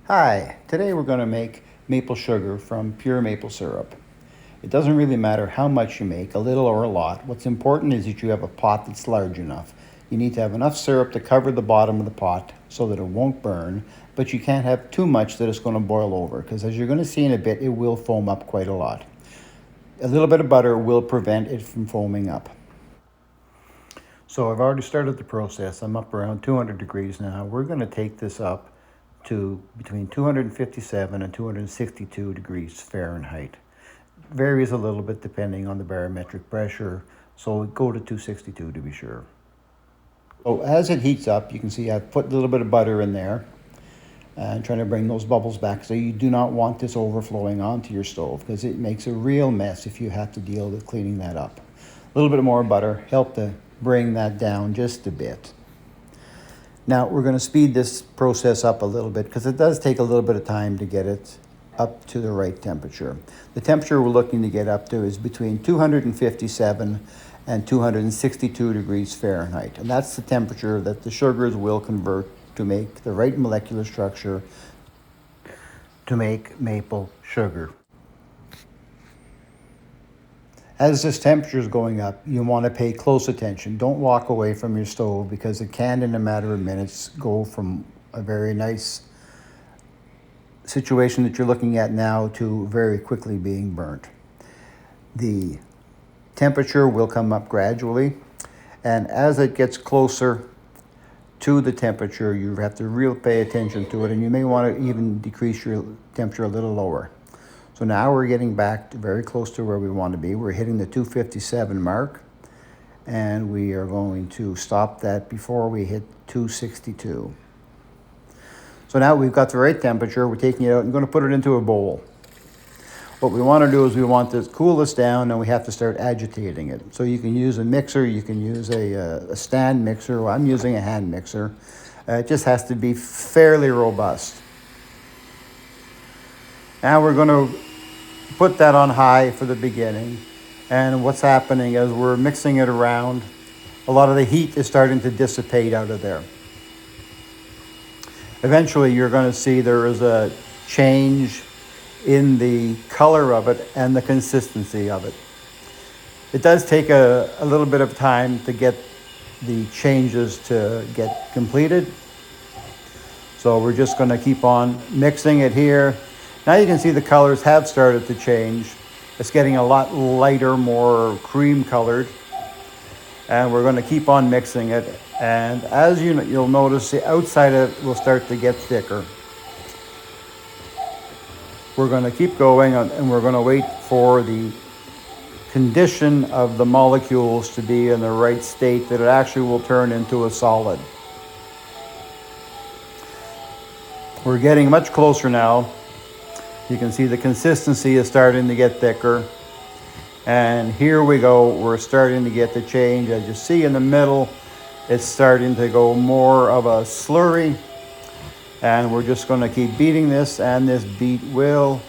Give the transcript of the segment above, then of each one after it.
Hi, today we're going to make maple sugar from pure maple syrup. It doesn't really matter how much you make, a little or a lot. What's important is that you have a pot that's large enough. You need to have enough syrup to cover the bottom of the pot so that it won't burn, but you can't have too much that it's going to boil over, because as you're going to see in a bit, it will foam up quite a lot. A little bit of butter will prevent it from foaming up. So I've already started the process. I'm up around 200 degrees now. We're going to take this up to between 257 and 262 degrees Fahrenheit. Varies a little bit depending on the barometric pressure, so go to 262 to be sure. So as it heats up, you can see I've put a little bit of butter in there and trying to bring those bubbles back. So you do not want this overflowing onto your stove because it makes a real mess if you have to deal with cleaning that up. A little bit more butter help to bring that down just a bit. Now we're going to speed this process up a little bit because it does take a little bit of time to get it up to the right temperature. The temperature we're looking to get up to is between 257 and 262 degrees Fahrenheit. And that's the temperature that the sugars will convert to make the right molecular structure to make maple sugar. As this temperature is going up, you want to pay close attention. Don't walk away from your stove because it can, in a matter of minutes, go from a very nice situation that you're looking at now to very quickly being burnt. The temperature will come up gradually, and as it gets closer to the temperature, you have to really pay attention to it, and you may want to even decrease your temperature a little lower. So now we're getting back to very close to where we want to be. We're hitting the 257 mark, and we are going to stop that before we hit 262. So now we've got the right temperature. We're taking it out and going to put it into a bowl. What we want to do is we want to cool this down, and we have to start agitating it. So you can use a mixer, you can use a stand mixer. Well, I'm using a hand mixer. It just has to be fairly robust. Now we're going to put that on high for the beginning, and what's happening as we're mixing it around, a lot of the heat is starting to dissipate out of there. Eventually you're going to see there is a change in the color of it and the consistency of it. It does take a little bit of time to get the changes to get completed, so we're just going to keep on mixing it here. Now you can see the colors have started to change. It's getting a lot lighter, more cream colored. And we're going to keep on mixing it. And as you'll notice, the outside of it will start to get thicker. We're going to keep going, and we're going to wait for the condition of the molecules to be in the right state that it actually will turn into a solid. We're getting much closer now. You can see the consistency is starting to get thicker. And here we go, we're starting to get the change. As you see in the middle, it's starting to go more of a slurry. And we're just going to keep beating this, and this beat will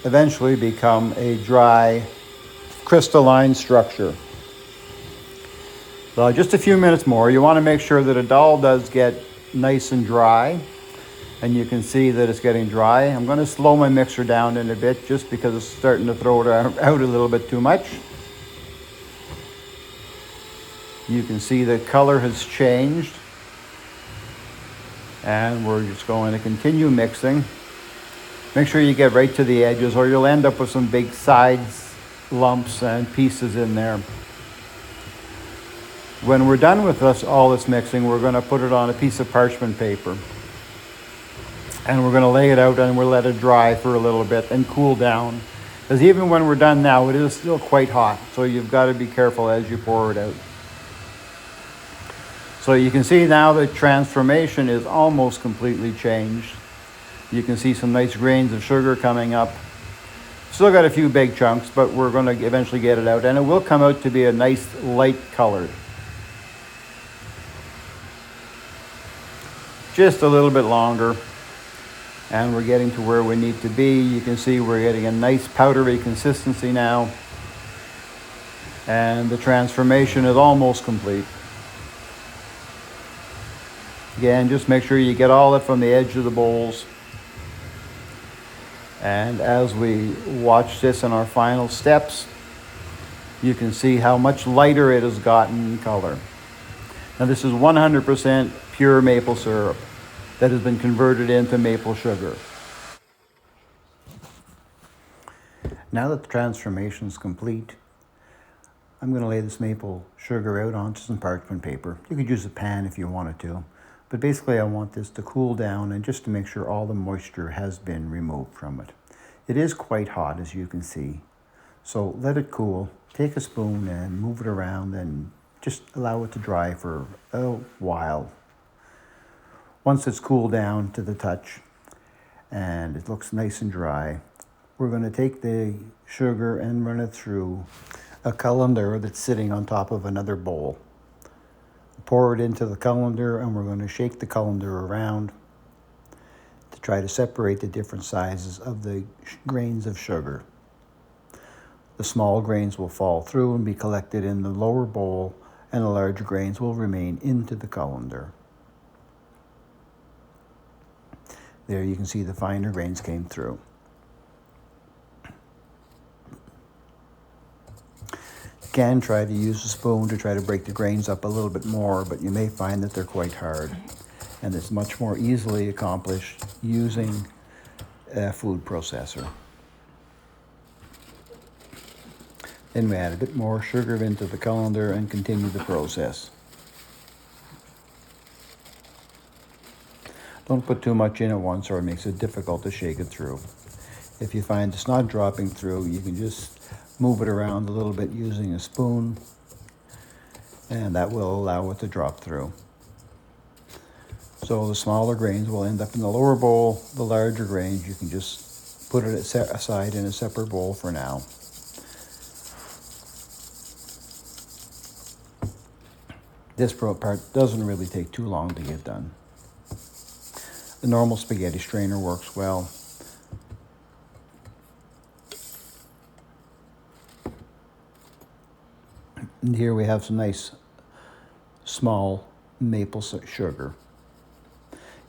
eventually become a dry, crystalline structure. So just a few minutes more. You want to make sure that it all does get nice and dry. And you can see that it's getting dry. I'm going to slow my mixer down in a bit just because it's starting to throw it out a little bit too much. You can see the color has changed. And we're just going to continue mixing. Make sure you get right to the edges or you'll end up with some big sides, lumps and pieces in there. When we're done with all this mixing, we're going to put it on a piece of parchment paper. And we're going to lay it out, and we'll let it dry for a little bit and cool down. Because even when we're done now, it is still quite hot. So you've got to be careful as you pour it out. So you can see now the transformation is almost completely changed. You can see some nice grains of sugar coming up. Still got a few big chunks, but we're going to eventually get it out. And it will come out to be a nice light colored. Just a little bit longer. And we're getting to where we need to be. You can see we're getting a nice powdery consistency now. And the transformation is almost complete. Again, just make sure you get all it from the edge of the bowls And as we watch this in our final steps, you can see how much lighter it has gotten in color. Now this is 100% pure maple syrup that has been converted into maple sugar. Now that the transformation is complete, I'm going to lay this maple sugar out onto some parchment paper. You could use a pan if you wanted to, but basically I want this to cool down and just to make sure all the moisture has been removed from it. It is quite hot, as you can see, so let it cool. Take a spoon and move it around and just allow it to dry for a while. Once it's cooled down to the touch and it looks nice and dry, we're going to take the sugar and run it through a colander that's sitting on top of another bowl. Pour it into the colander and we're going to shake the colander around to try to separate the different sizes of the grains of sugar. The small grains will fall through and be collected in the lower bowl, and the larger grains will remain into the colander. There you can see the finer grains came through. Again, try to use a spoon to try to break the grains up a little bit more, but you may find that they're quite hard. And it's much more easily accomplished using a food processor. Then we add a bit more sugar into the colander and continue the process. Don't put too much in at once or it makes it difficult to shake it through. If you find it's not dropping through, you can just move it around a little bit using a spoon, and that will allow it to drop through. So the smaller grains will end up in the lower bowl. The larger grains, you can just put it aside in a separate bowl for now. This part doesn't really take too long to get done. The normal spaghetti strainer works well. And here we have some nice small maple sugar.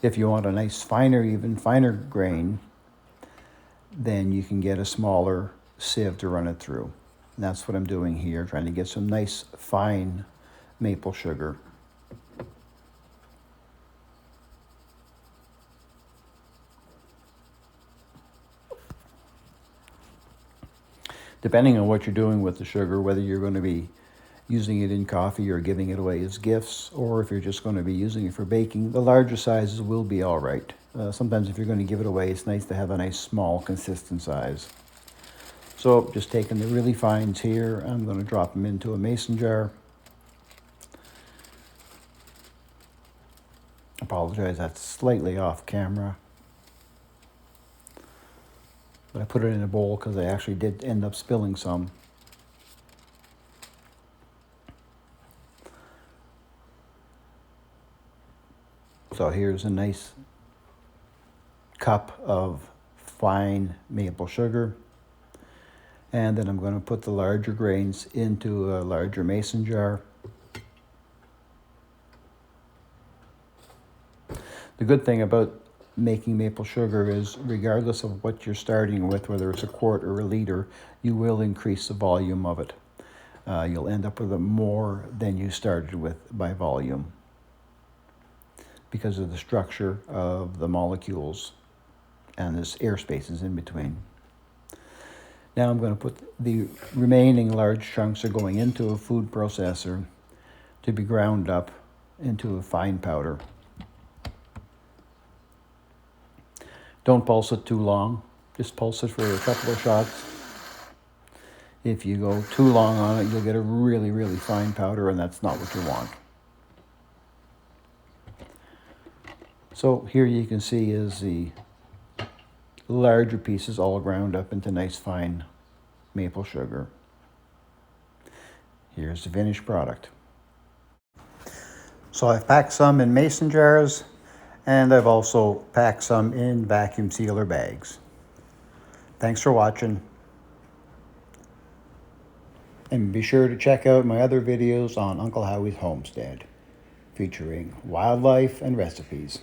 If you want a nice finer, even finer grain, then you can get a smaller sieve to run it through. And that's what I'm doing here, trying to get some nice fine maple sugar. Depending on what you're doing with the sugar, whether you're going to be using it in coffee or giving it away as gifts, or if you're just going to be using it for baking, the larger sizes will be all right. Sometimes if you're going to give it away, it's nice to have a nice small consistent size. So just taking the really fines here, I'm going to drop them into a mason jar. Apologize, that's slightly off camera. But I put it in a bowl because I actually did end up spilling some. So here's a nice cup of fine maple sugar. And then I'm going to put the larger grains into a larger mason jar. The good thing about making maple sugar is, regardless of what you're starting with, whether it's a quart or a liter, you will increase the volume of it. You'll end up with more than you started with by volume, because of the structure of the molecules and there's air spaces in between. Now I'm going to put the remaining large chunks are going into a food processor to be ground up into a fine powder. Don't pulse it too long, just pulse it for a couple of shots. If you go too long on it, you'll get a really, really fine powder, and that's not what you want. So here you can see is the larger pieces all ground up into nice fine maple sugar. Here's the finished product. So I've packed some in mason jars, and I've also packed some in vacuum sealer bags. Thanks for watching. And be sure to check out my other videos on Uncle Howie's Homestead, featuring wildlife and recipes.